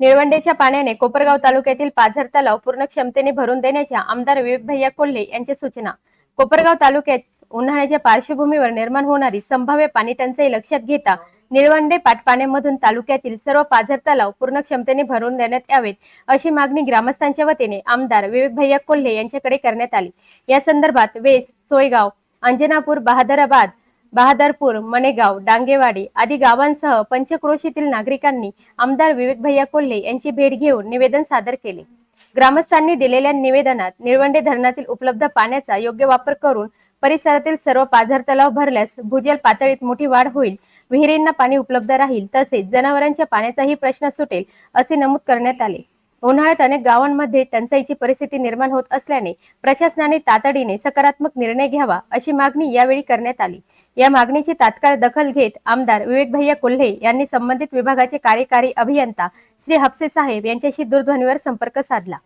निळवंडेच्या पाण्याने कोपरगाव तालुक्यातील पाझर तलाव पूर्ण क्षमतेने भरून देण्याच्या आमदार विवेक भैया कोल्हे यांच्या सूचना। कोपरगाव तालुक्यात उन्हाळ्याच्या पार्श्वभूमीवर निर्माण होणारी संभाव्य पाणी टंचाई लक्षात घेता निळवंडे पाटपाण्यामधून तालुक्यातील सर्व पाझर तलाव पूर्ण क्षमतेने भरून देण्यात यावेत अशी मागणी ग्रामस्थांच्या वतीने आमदार विवेक भैया कोल्हे यांच्याकडे करण्यात आली। या संदर्भात वेस, सोयगाव, अंजनापूर, बहादराबाद, बहादरपूर, मनेगाव, डांगेवाडी आदी गावांसह पंचक्रोशीतील नागरिकांनी आमदार विवेक भैया कोल्हे यांची भेट घेऊन निवेदन सादर केले। ग्रामस्थांनी दिलेल्या निवेदनात निळवंडे धरणातील उपलब्ध पाण्याचा योग्य वापर करून परिसरातील सर्व पाझर तलाव भरल्यास भूजल पातळीत मोठी वाढ होईल, विहिरींना पाणी उपलब्ध राहील, तसेच जनावरांच्या पाण्याचाही प्रश्न सुटेल असे नमूद करण्यात आले। उन्हाळ्यात अनेक गावांमध्ये टंचाईची परिस्थिती निर्माण होत असल्याने प्रशासनाने तातडीने सकारात्मक निर्णय घ्यावा अशी मागणी यावेळी करण्यात आली। या मागणीची तात्काळ दखल घेत आमदार विवेक भैया कोल्हे यांनी संबंधित विभागाचे कार्यकारी अभियंता श्री हपसे साहेब यांच्याशी दूरध्वनीवर संपर्क साधला।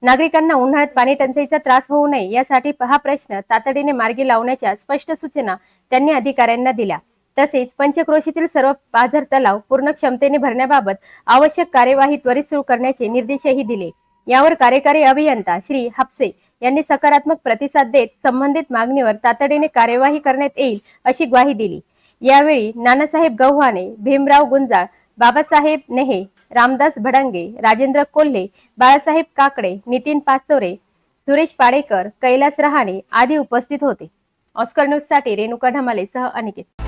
नागरिकांना उन्हाळ्यात पाणी टंचाईचा त्रास होऊ नये यासाठी हा प्रश्न तातडीने मार्गी लावण्याच्या स्पष्ट सूचना त्यांनी अधिकाऱ्यांना दिल्या। तसेच पंचक्रोशीतील सर्व पाझर तलाव पूर्ण क्षमतेने भरण्याबाबत आवश्यक कार्यवाही त्वरित सुरू करण्याचे निर्देशही दिले। यावर कार्यकारी अभियंता श्री हपसे यांनी सकारात्मक प्रतिसाद देत संबंधित मागणीवर तातडीने कार्यवाही करण्यात येईल अशी ग्वाही दिली। यावेळी नानासाहेब गव्हाणे, भीमराव गुंजाळ, बाबासाहेब नेहे, रामदास भडंगे, राजेंद्र कोल्हे, बाळासाहेब काकडे, नितीन पाचोरे, सुरेश पाडेकर, कैलास रहाणे आदी उपस्थित होते। ऑस्कर न्यूज साठी रेणुका ढमाले सह अनिकेत।